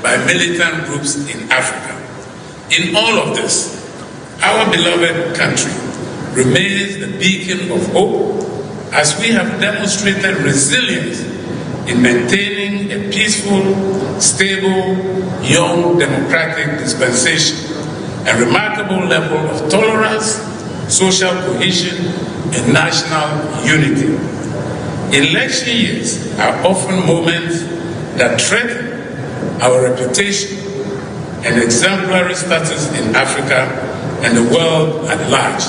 by militant groups in Africa. In all of this, our beloved country remains the beacon of hope as we have demonstrated resilience in maintaining a peaceful, stable, young democratic dispensation, a remarkable level of tolerance, social cohesion, and national unity. Election years are often moments that threaten our reputation and exemplary status in Africa and the world at large.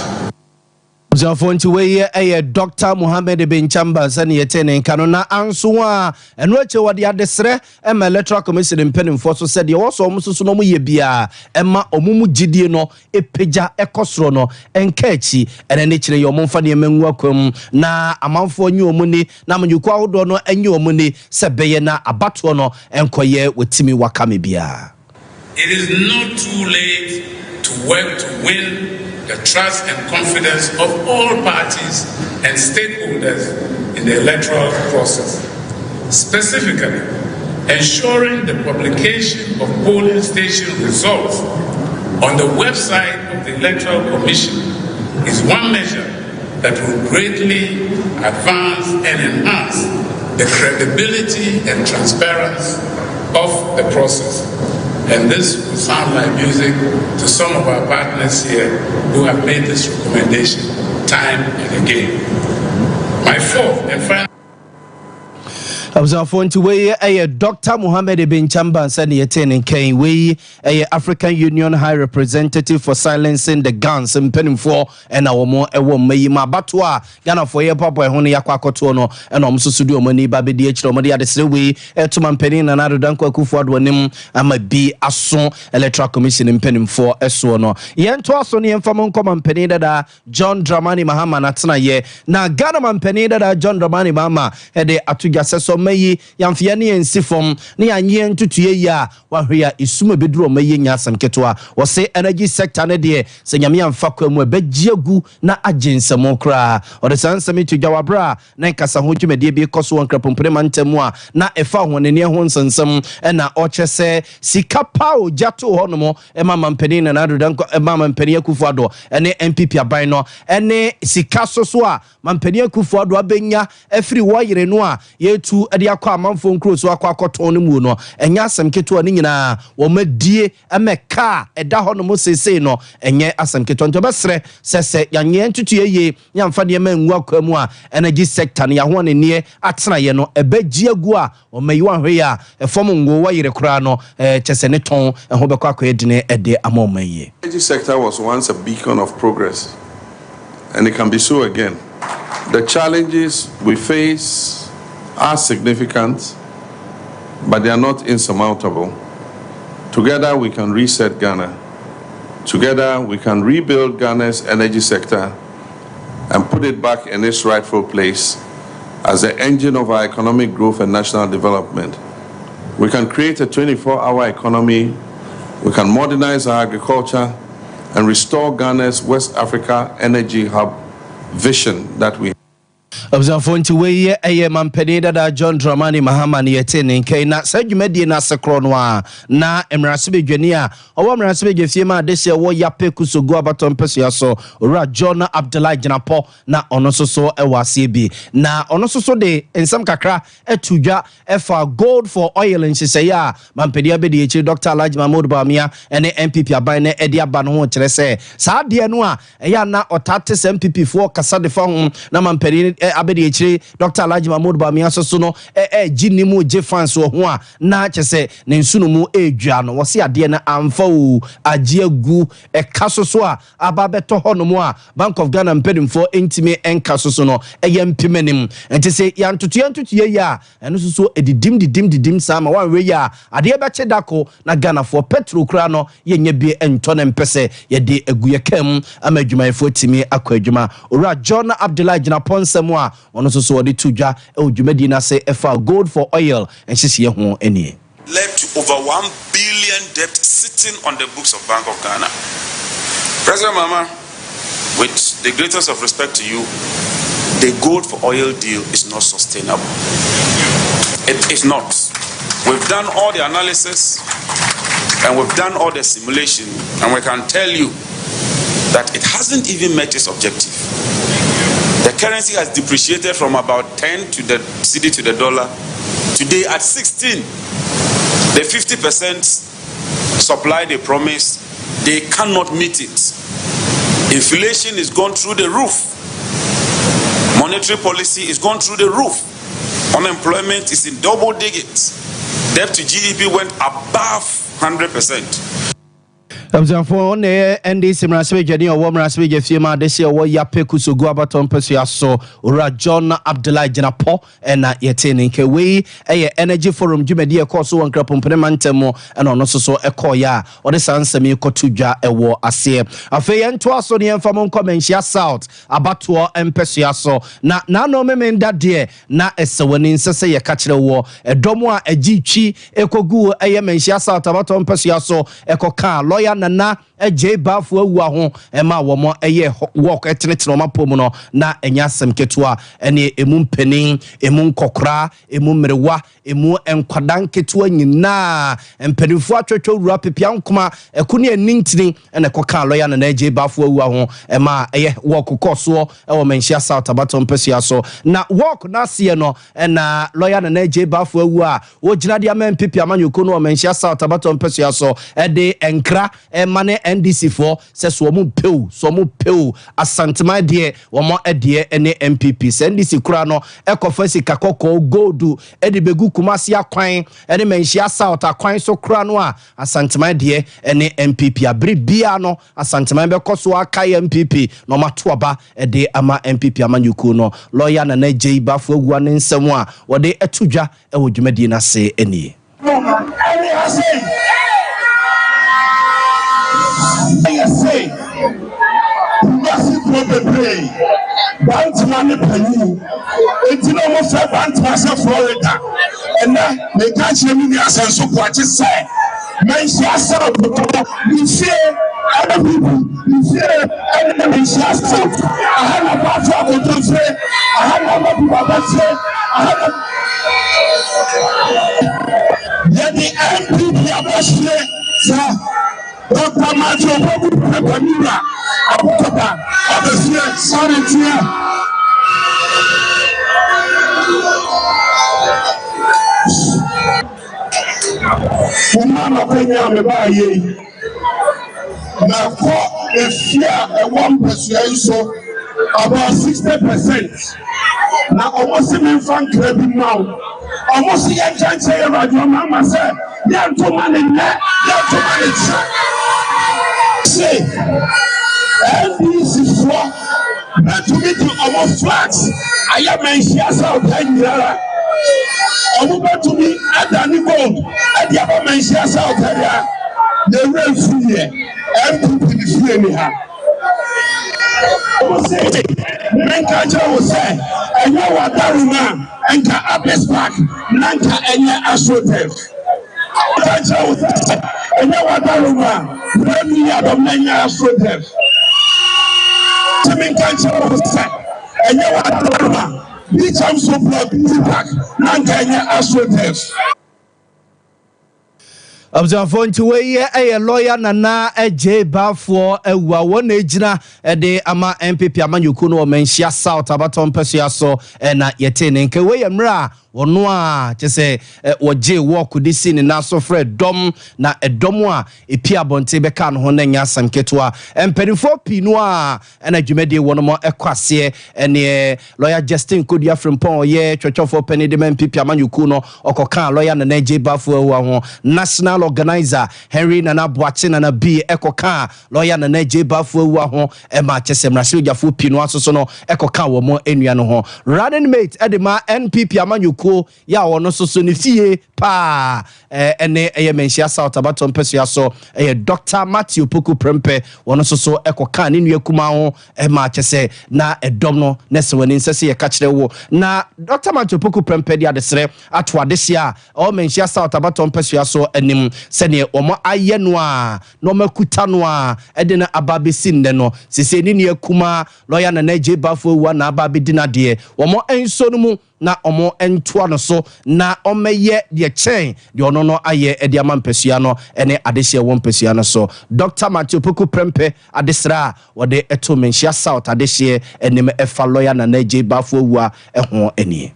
Zafonti we Dr. Mohammed bin Chamba sani yetene kanona ansuwa enweche wadi adesre electoral commission impenim for so said you also omususu no mu ye bia ema omumu gidie no epeja ekosoro no enkachi ene kire yo momfa ne menwu akwam na amanfo nyi omuni na manyuko ahodo no enyi omuni se beye na abato no enkoye wetimi wakame bia. It is not too late to work to win the trust and confidence of all parties and stakeholders in the electoral process. Specifically, ensuring the publication of polling station results on the website of the Electoral Commission is one measure that will greatly advance and enhance the credibility and transparency of the process. And this will sound like music to some of our partners here who have made this recommendation time and again. My fourth and final Abzafonti we Dr. Mohammed bin Chamba said yetene ken we African Union High Representative for silencing the guns impenim for and our more ewo meyi mabatwa Ghana for ye papa ho ne yakwa akoto no and omsusu do mani ba be di ekiro mo de adesre we to mampeni na nado danko akufo adwonim ama bi aso electoral commission impenim for eso no yento aso ne yemfam nko mampeni dada John Dramani Mahama na tena ye na Ghana mampeni dada John Dramani Mahama de atugya seso mayi yamfia ne ensifom ne yanye ntutuye ya wahwe isuma beduro mayi nyasam ketwa wo se energy sector ne de se nyame amfa kwamu ebegiagu na agensemo kra o de sansami tugya wabra na nkasa ho dwumade bi koso won krapompre mantemu a na efa honene ho nsensem na o chese sika pao jato honomo mama mpeni na adodanko mama mpeni akufo ado ene MPP aban no ene sika soso a mampeni akufo ado abenya afiri wayire no a yetu ade akwa amanfo nkro so akwa akoton no mu no enya asem keto ani nyina wo madie emeka eda honomo sese no enye asem keto nto besre sese yanye ntutuye nyamfa de manwu akwamu a energy sector ne ya ho ne ne atena ye no ebegiagu a o mayiwa hwe ya efom ngo wayire kura no chese ne ton ho bekwa akwa edine ede amomaye. Energy sector was once a beacon of progress and it can be so again. The challenges we face are significant, but they are not insurmountable. Together we can reset Ghana. Together we can rebuild Ghana's energy sector and put it back in its rightful place as the engine of our economic growth and national development. We can create a 24-hour economy. We can modernize our agriculture and restore Ghana's West Africa energy hub vision that we have. Observanti we mampeni dada John Dramani Mahama ni yetene nke na sadwumadi na sekro no a na emrasebe dwani a owo emrasebe gefie ma dese wo yape kusogo abaton peso yaso ora John Abdullah Jinapo na ono soso ewase bi na ono soso de ensam kakra etudwa efa gold for oil nsese ya mampeni abedi echi Dr. Alhaji Mahmoud Bawumia ene MPP aban na edi aba no ho kire se saa de no a eya na otate se MPP fo kasa de fa ho na mampeni abedi echire Dr. Alhaji Mahmoud Bawumia soso no ginimu je fans wo ho a na chese ne nsunu mu edwa no wo se ade na amfa o agiagu kasoso a ababeto ho no mu a Bank of Ghana mpedimfo entime enkasoso no yempimanim enti se yantutuye ya eno soso edidim sama wanwe ya ade be chedako na Ghana for petrol kra no yenye bi entone mpese ye de aguye kam amadwumayefo timi akwadwuma ora John Abdullah Jinaponsem a ono soso wode tudwa odwumadi na se efa gold for oil enhyehyɛ ho enie led to over 1 billion debt sitting on the books of Bank of Ghana. President Mama, with the greatest of respect to you, the gold for oil deal is not sustainable. It is not. We've done all the analysis and we've done all the simulation, and we can tell you that it hasn't even met its objective. The currency has depreciated from about 10 to the cedi to the dollar. Today at 16, the 50% supply they promised, they cannot meet it. Inflation is gone through the roof. Monetary policy is gone through the roof. Unemployment is in double digits. Debt to GDP went above 100%. Abzanfo ne NDC mrasebe jadi owo mrasebe je fiema desi owo yape kusogu abaton pesu aso ora John Abdullahi Jinapo na yetene nke we energy forum dwumadi e course won krapompene mantemo na ono soso ekoya ode sansemi kotudwa ewo ase afe yento aso ne yemfamo nkomenhia south abato empesu aso na no memenda de na esewani nsese ye ka kire wo edomo a agitwi ekogu menhia south abato empesu aso ekoka lawyer na eje bafo awu aho ema wo mo work etenetene o mapomu no na enya asem ketua ene emu mpanin emu nkokora emu mrewa emu enkwadan ketua nyina mpanifo atwetwa wura pepia nkoma ekune anintini ene koka lawyer na eje bafo awu aho ema work koso ewo menhia south abato mpesi aso na work na sie no na lawyer na eje bafo awu a wo gina dia men pepia manyuko no menhia south abato mpesi aso ede enkra mane NDC for says womu peu asantema de womo ede ene MPP NDC kura no ekofasi kakoko goldu ede begu kumasi akwan ene menhia south akwan so kura no a asantema de ene MPP abri bia no asantema be koso akai MPP no matoaba ede ama MPP amanyuku no lawyer na naje bafo agua ne nsem a wode etudwa ewo dwumadi na se eni say, Massive Problem, Bantamani Penny, 18 almost 5 months Florida, and now they can't hear me as I support to say. Men shall we fear other people, we fear enemy shall stop. I have a part of say, I have a people that say, the MPP are sir. Dr. Matthew Pamira, Abukaba, Abesia, Sanitia. Umama Kenya Mebaye. Now, for a fear and 1% so about 60%. Now, almost even from Krabi now. Almost the agent say about your mama said, "Young to manage that, young to manage that." Say, and this is for but to me to our flags. I am mentioned out 10 years. Over to me at the gold. At the other mentioned out there. The real free and people is free anyhow. Menkaja will say, and you are Daruma, and Abes Park, Nanka, and your Astrotev. Menkaja will say, and you are Daruma, when we are the many Astrotev. Menkaja will say, and you are Daruma, which I'm so proud to pack, Nanka, and your Astrotev. Abzanfo ntiwe lawyer nana eje bafo ewa wona ejina de ama MPP amanyuku no menhia south abaton pesia so na yetene nke we yemra ono a chese woje work disi ni na so fred dom na edom a epia bonte beka no ho na nya samketo a emperifo pinu a na dwumade wono mo ekwase ene lawyer Justin Kodia Frimpon ye twetwofo pani de MPP amanyuku no okoka lawyer nana eje bafo ewa ho national organizer Henry Nana Boache Nana B ekoka lawyer Nana J Bafo ewa ho ema chese mrasiri jafo pinu asoso no ekoka wo mo enua no ho running mate edema NPP amanyuko ya wono soso ne fie pa ene menhia south abaton pesu aso Dr. Matthew Poku Prempe wono soso ekoka ne nua kuma ho ema chese na edom no nesewani nsese ye ka kire wo na Dr. Matthew Poku Prempe dia desre ato adesia o menhia south abaton pesu aso enim nom sene omo aye no a no makuta no a ede na ababesi nne no sese ni ne akuma lawyer na naje bafo wa na ababedina de omo enso no mu na omo entoa no so na omeye de chen de ono no aye ede amampesua no ene adehye won pesua no so Dr. Matthew Poku Prempe adesra wode eto menhia South adehye enem efa lawyer na naje bafo wa eho eni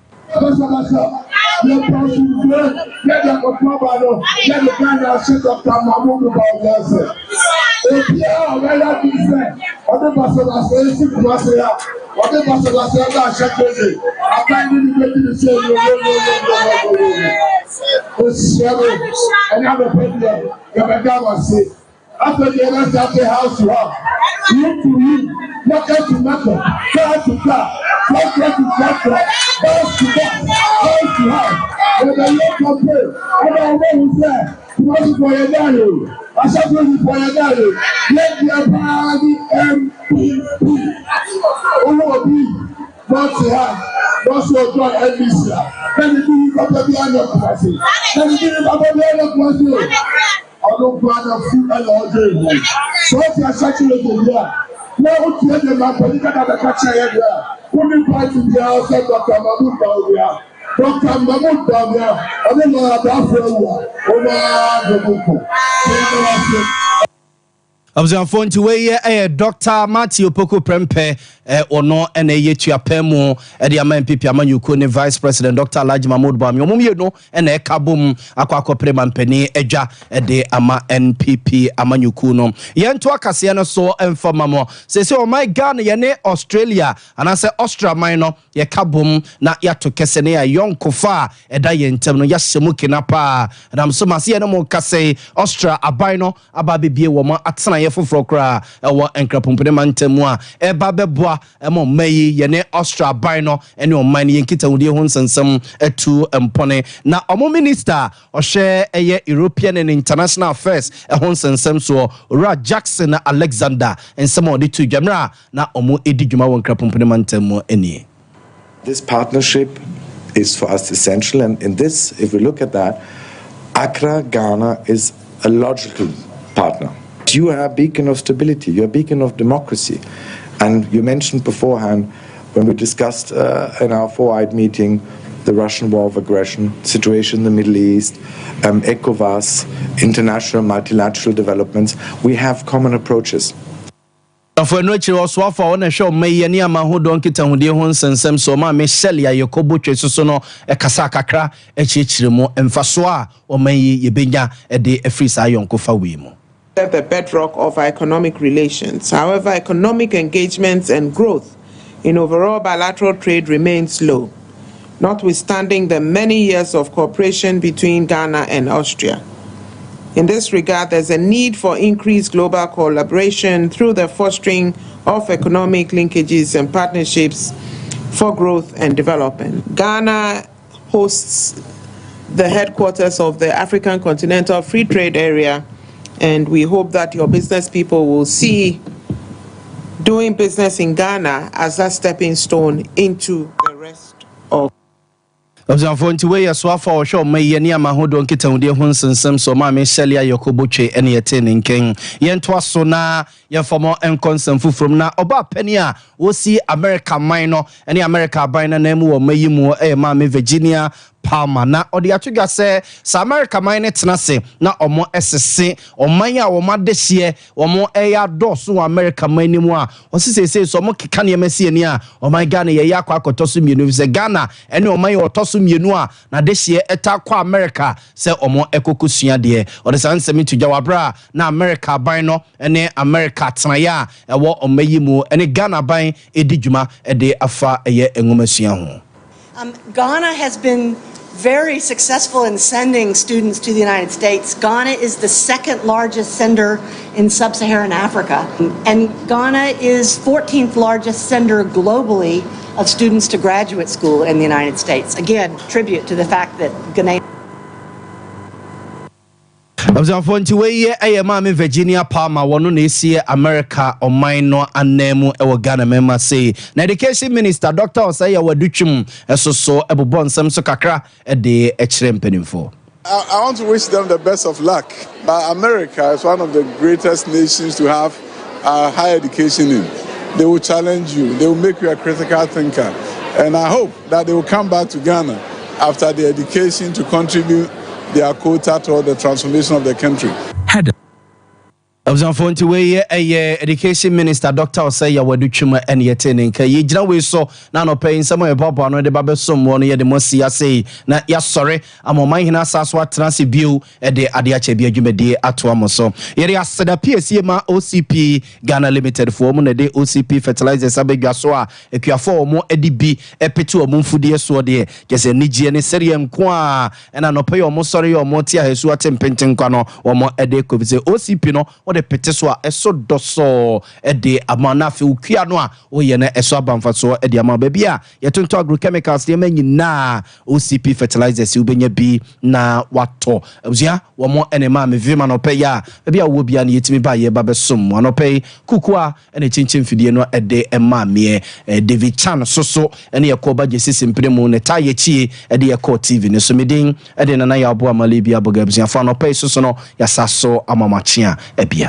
after the rest of the house to house, room to room, market to market, car to car, factory to factory, house to house to house. When the Lord complain, and I will say, "Tomorrow for your daddy, I shall do for your daddy." Let your body MPP. Who be not to have, not to join NBC. Let me give you a better capacity. Let me give you a better capacity. I don't want to food and all day. So if you are saturated here, now what you have the political that catch here, only party there outside Dr. Mahmoud Bawumia. Dr. Mahmoud Bawumia, I don't know about the book. Abuzanfo nti we Dr. Matthew Poku Prempe ono ene yetua pemu de ama MPP amanyuko ne Vice President Dr. Alhaji Mahmoud Bawumia omumye no ene kabom akwakoprem ampani edwa de ama NPP amanyuko no yento akase no so emfama mo sese o my Ghana ye ne Australia anase Austria man no ye kabom na yato kese ne ya yonkofa eda ye ntem no yasemu kinapa nam so mase ye no mo kase Austria aban no aba bebie wo mo atena ye foforo kra ewo enkrapompene mantemu a eba beboa emo mayi ye ne Austria ban no ene o man ye nkita wudi ho nsensem atu empone na omo minister ohwe eye European and International Affairs ho nsensem so Ra Jackson Alexander ensem odi tu dwamra na omo edi dwuma wo enkrapompene mantemu eni. This partnership is for us essential, and in this, if we look at that, Accra, Ghana is a logical partner. You are a beacon of stability, you're a beacon of democracy. And you mentioned beforehand, when we discussed in our four-eyed meeting, the Russian war of aggression, situation in the Middle East, ECOWAS, international multilateral developments, we have common approaches. For no chiro so afa wona hwe mayi ani amahodo nkita hudie ho nsensem so ma me shele ya yakobo twesoso no kasa kakra echichiremu emfaso a o mayi yebenya de afrisa yonkofa wi mu. The bedrock of our economic relations. However, economic engagements and growth in overall bilateral trade remains low, notwithstanding the many years of cooperation between Ghana and Austria. In this regard, there's a need for increased global collaboration through the fostering of economic linkages and partnerships for growth and development. Ghana hosts the headquarters of the African Continental Free Trade Area, and we hope that your business people will see doing business in Ghana as a stepping stone into the rest of Observe nti we so afa o hwe mayi ani amahodo nkita hudie ho nsensem so ma me shele ya yakobo twe ene yete ne nken yento aso na ye fomo enkonsem fufrom na oba pani a wosi America man no ene America ban na namu wo mayi mu ma me Virginia Palma na odi atwega se sa America man ne tenase na omo esese oman a wo madehye omo eya doso America man ni mu a osisese so omo keka ne masi ani a oman Ghana ye yakwa akotoso mienu se Ghana ene oman ye otoso mienu a na dehye eta kwa America se omo ekokosua de odi san semi to jawabra na America ban no ene America tenaya ewo omayi mu ene Ghana ban edi dwuma ede afa eye enwomasua ho. Ghana has been very successful in sending students to the United States. Ghana is the second largest sender in sub-Saharan Africa, and Ghana is 14th largest sender globally of students to graduate school in the United States. Again, tribute to the fact that Ghanaians. Observe nti we ma me Virginia Palma wono na esie America oman no anemu e wo Ghana mema say na education minister Dr. Osaya wadutwum esoso ebobonsem so kakra e de ekire mpanimfo. I want to wish them the best of luck. America is one of the greatest nations to have higher education in. They will challenge you. They will make you a critical thinker. And I hope that they will come back to Ghana after the education to contribute their quota toward the transformation of the country. Observe to way education minister Dr. Osaya Waduchuma and Yetenin Kay Jina so now no paying some of Papa no the Babel some one year the Mosia say na yes sorry I'm on my hina saswa transi view at the Adiache Biajumedi Atuamoso. Yeria said a PSCMA OCP Ghana Limited for Mon de OCP fertilizers Abegaswa Equia more EDB Epitu Mumfudi Swode just a Niji and Serium Qua and I no pay almost sorry or Motia Hesua Tempentin Quano or more Edeco OCP no the peteswa eso doso de amanafi ukua no a oye na eso abamfaso de ama bebia yetonto agrochemicals de manyina OCP fertilizers ubenya bi na wato abuzia wo mo enema me vima no pay ya bebia wo bia na yetimi ba ye ba besom no pay kukua ene chinchin fidie no de ema me David Chan soso ene yakoba jesi simpremu ne taye chi de yakọ TV ne so medin de nana ya abo amale bia boga abuzia fa no pay soso no yasaso amamachia ebia